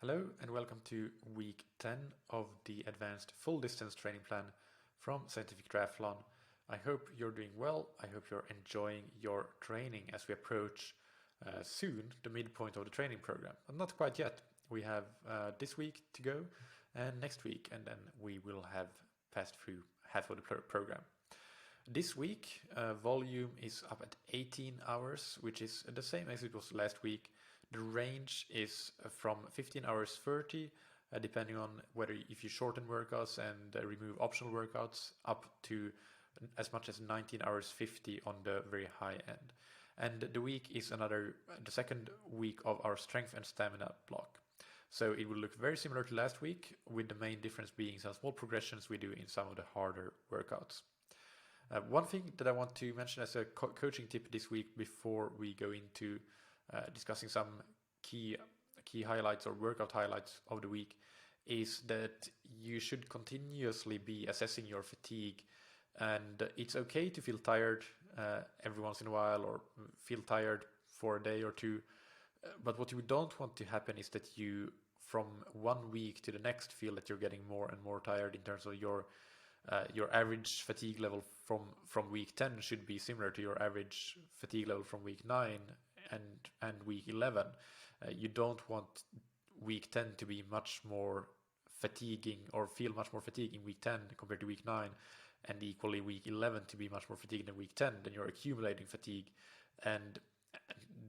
Hello and welcome to week 10 of the advanced full distance training plan from Scientific Triathlon. I hope you're doing well. I hope you're enjoying your training as we approach soon the midpoint of the training program. Not quite yet. We have this week to go and next week, and then we will have passed through half of the program. This week, volume is up at 18 hours, which is the same as it was last week. The range is from 15 hours 30, depending on whether if you shorten workouts and remove optional workouts, up to as much as 19 hours 50 on the very high end. And the week is the second week of our strength and stamina block. So it will look very similar to last week, with the main difference being some small progressions we do in some of the harder workouts. One thing that I want to mention as a coaching tip this week before we go into discussing some key highlights or workout highlights of the week is that you should continuously be assessing your fatigue, and it's okay to feel tired every once in a while or feel tired for a day or two, but what you don't want to happen is that you from one week to the next feel that you're getting more and more tired in terms of your average fatigue level from week 10 should be similar to your average fatigue level from week 9 and week 11. You don't want week 10 to be much more fatiguing or feel much more fatigue in week 10 compared to week 9, and equally week 11 to be much more fatigued than week 10. Then you're accumulating fatigue, and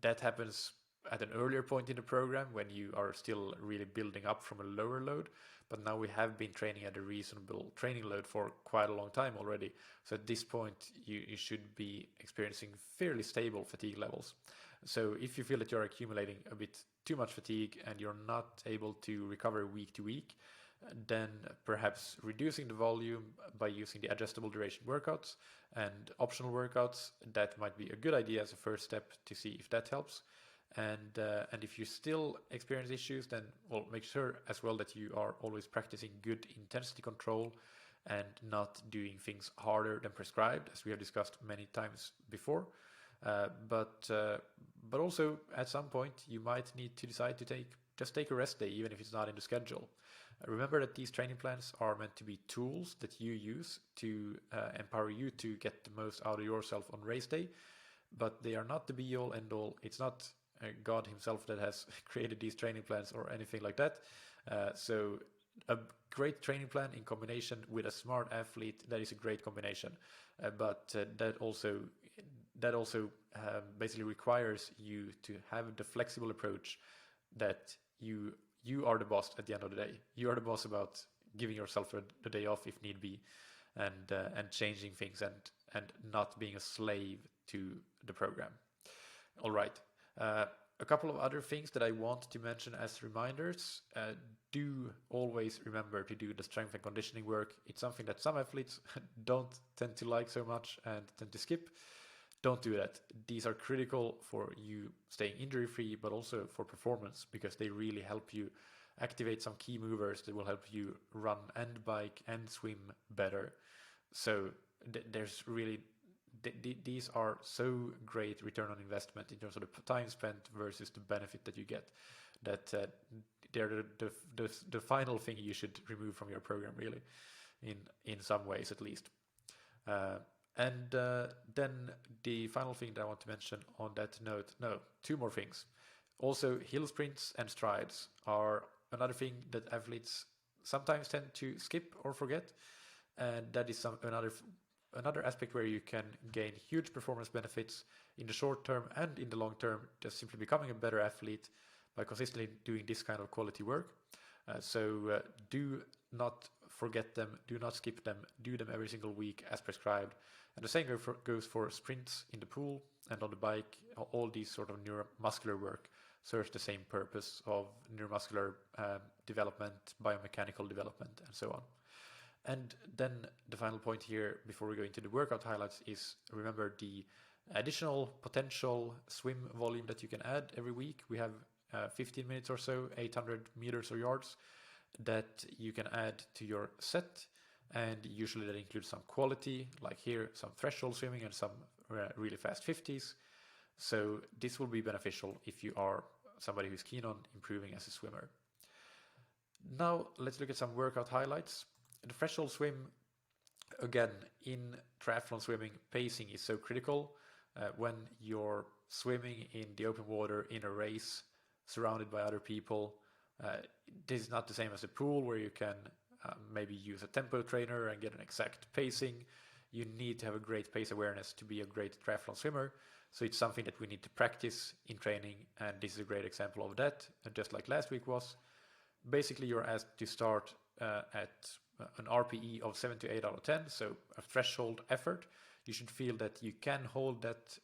that happens at an earlier point in the program when you are still really building up from a lower load. But now we have been training at a reasonable training load for quite a long time already. So at this point, you should be experiencing fairly stable fatigue levels. So if you feel that you're accumulating a bit too much fatigue and you're not able to recover week to week, then perhaps reducing the volume by using the adjustable duration workouts and optional workouts, that might be a good idea as a first step to see if that helps. And if you still experience issues, then make sure as well that you are always practicing good intensity control and not doing things harder than prescribed, as we have discussed many times before. But also at some point you might need to decide to take a rest day, even if it's not in the schedule. Remember that these training plans are meant to be tools that you use to empower you to get the most out of yourself on race day, but they are not the be all end all. It's not God himself that has created these training plans or anything like that. So a great training plan in combination with a smart athlete, that is a great combination. But that also basically requires you to have the flexible approach that you are the boss at the end of the day. You are the boss about giving yourself the day off if need be, and changing things and not being a slave to the program. All right. A couple of other things that I want to mention as reminders. Do always remember to do the strength and conditioning work. It's something that some athletes don't tend to like so much and tend to skip. Don't do that. These are critical for you staying injury free, but also for performance, because they really help you activate some key movers that will help you run and bike and swim better. So there's really these are so great return on investment in terms of the time spent versus the benefit that you get, that they're the final thing you should remove from your program, really, in some ways at least. And then the final thing that I want to mention on that note, two more things. Also, hill sprints and strides are another thing that athletes sometimes tend to skip or forget, and that is another aspect where you can gain huge performance benefits in the short term and in the long term, just simply becoming a better athlete by consistently doing this kind of quality work. So do not forget them, do not skip them, do them every single week as prescribed. And the same goes for sprints in the pool and on the bike. All these sort of neuromuscular work serves the same purpose of neuromuscular development, biomechanical development, and so on. And then the final point here before we go into the workout highlights is remember the additional potential swim volume that you can add every week. We have 15 minutes or so, 800 meters or yards that you can add to your set. And usually that includes some quality, like here, some threshold swimming and some really fast 50s. So this will be beneficial if you are somebody who's keen on improving as a swimmer. Now let's look at some workout highlights. The threshold swim, again, in triathlon swimming, pacing is so critical. When you're swimming in the open water in a race, surrounded by other people, this is not the same as a pool where you can maybe use a tempo trainer and get an exact pacing. You need to have a great pace awareness to be a great triathlon swimmer. So it's something that we need to practice in training, and this is a great example of that, just like last week was. Basically, you're asked to start at an RPE of 7 to 8 out of 10, so a threshold effort. You should feel that you can hold that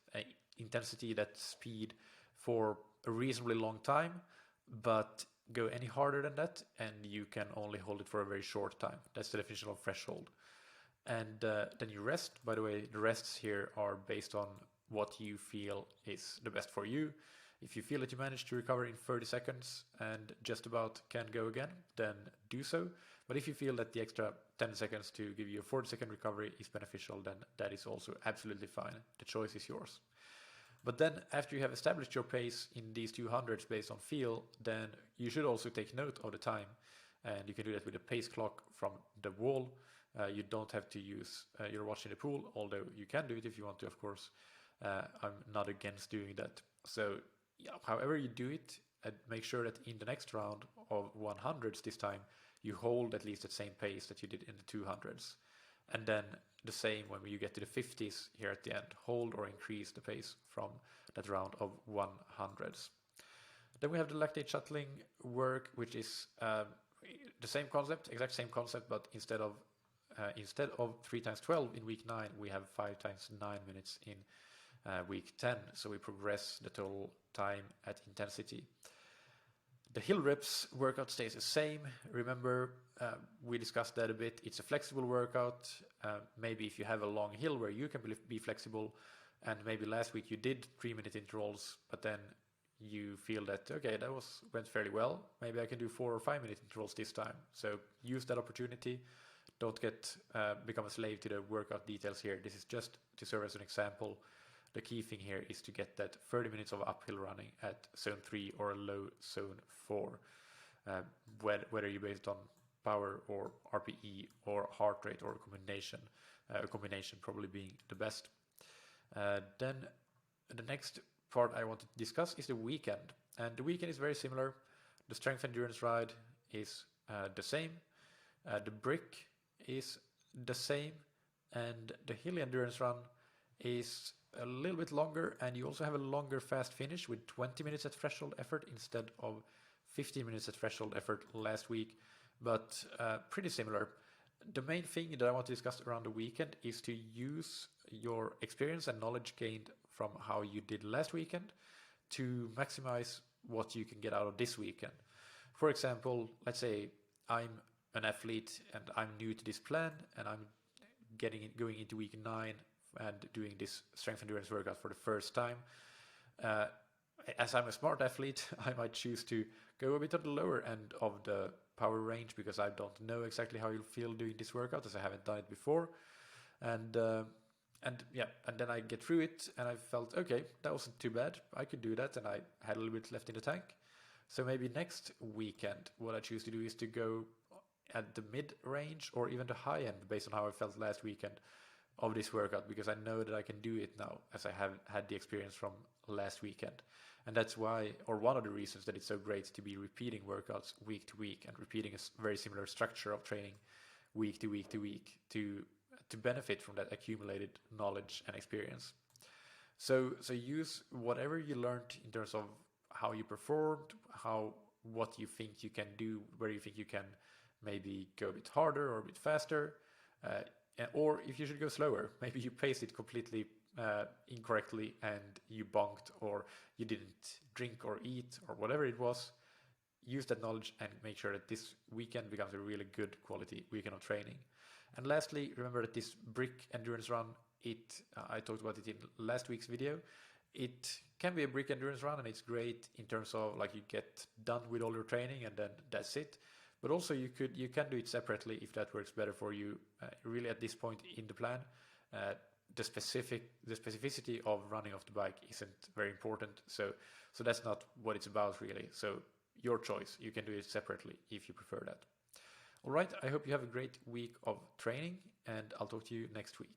intensity, that speed for a reasonably long time, but go any harder than that, and you can only hold it for a very short time. That's the definition of threshold. And then you rest. By the way, the rests here are based on what you feel is the best for you. If you feel that you manage to recover in 30 seconds and just about can go again, then do so. But if you feel that the extra 10 seconds to give you a 40-second recovery is beneficial, then that is also absolutely fine. The choice is yours. But then after you have established your pace in these 200s based on feel, then you should also take note of the time. And you can do that with a pace clock from the wall. You don't have to use your watch in the pool, although you can do it if you want to, of course. I'm not against doing that. So yeah, however you do it, make sure that in the next round of 100s this time, you hold at least the same pace that you did in the 200s. And then the same when you get to the 50s here at the end, hold or increase the pace from that round of 100s. Then we have the lactate shuttling work, which is the same concept, exact same concept, but instead of 3 times 12 in week 9, we have 5 times 9 minutes in week 10. So we progress the total time at intensity. The hill reps workout stays the same. Remember, we discussed that a bit. It's a flexible workout. Maybe if you have a long hill where you can be flexible, and maybe last week you did 3-minute intervals, but then you feel that, okay, that went fairly well. Maybe I can do 4 or 5-minute intervals this time. So use that opportunity. Don't become a slave to the workout details here. This is just to serve as an example. The key thing here is to get that 30 minutes of uphill running at zone 3 or a low zone 4, whether you based on power or RPE or heart rate or a combination probably being the best. Then the next part I want to discuss is the weekend. And the weekend is very similar. The strength endurance ride is the same. The brick is the same, and the hill endurance run is a little bit longer, and you also have a longer fast finish with 20 minutes at threshold effort instead of 15 minutes at threshold effort last week, but pretty similar. The main thing that I want to discuss around the weekend is to use your experience and knowledge gained from how you did last weekend to maximize what you can get out of this weekend. For example, let's say I'm an athlete and I'm new to this plan, and I'm going into week 9 and doing this strength endurance workout for the first time. As I'm a smart athlete, I might choose to go a bit on the lower end of the power range because I don't know exactly how you'll feel doing this workout, as I haven't done it before. And then I get through it and I felt, okay, that wasn't too bad. I could do that, and I had a little bit left in the tank. So maybe next weekend, what I choose to do is to go at the mid range or even the high end based on how I felt last weekend of this workout, because I know that I can do it now as I have had the experience from last weekend. And that's why, or one of the reasons that it's so great to be repeating workouts week to week and repeating a very similar structure of training week to week to week to benefit from that accumulated knowledge and experience. So use whatever you learned in terms of how you performed, what you think you can do, where you think you can maybe go a bit harder or a bit faster, or if you should go slower, maybe you paced it completely incorrectly and you bonked, or you didn't drink or eat, or whatever it was. Use that knowledge and make sure that this weekend becomes a really good quality weekend of training. And lastly, remember that this brick endurance run, I talked about it in last week's video. It can be a brick endurance run, and it's great in terms of like you get done with all your training and then that's it. But also you can do it separately if that works better for you. Really, at this point in the plan, the specificity of running off the bike isn't very important. So that's not what it's about really. So your choice. You can do it separately if you prefer that. All right, I hope you have a great week of training, and I'll talk to you next week.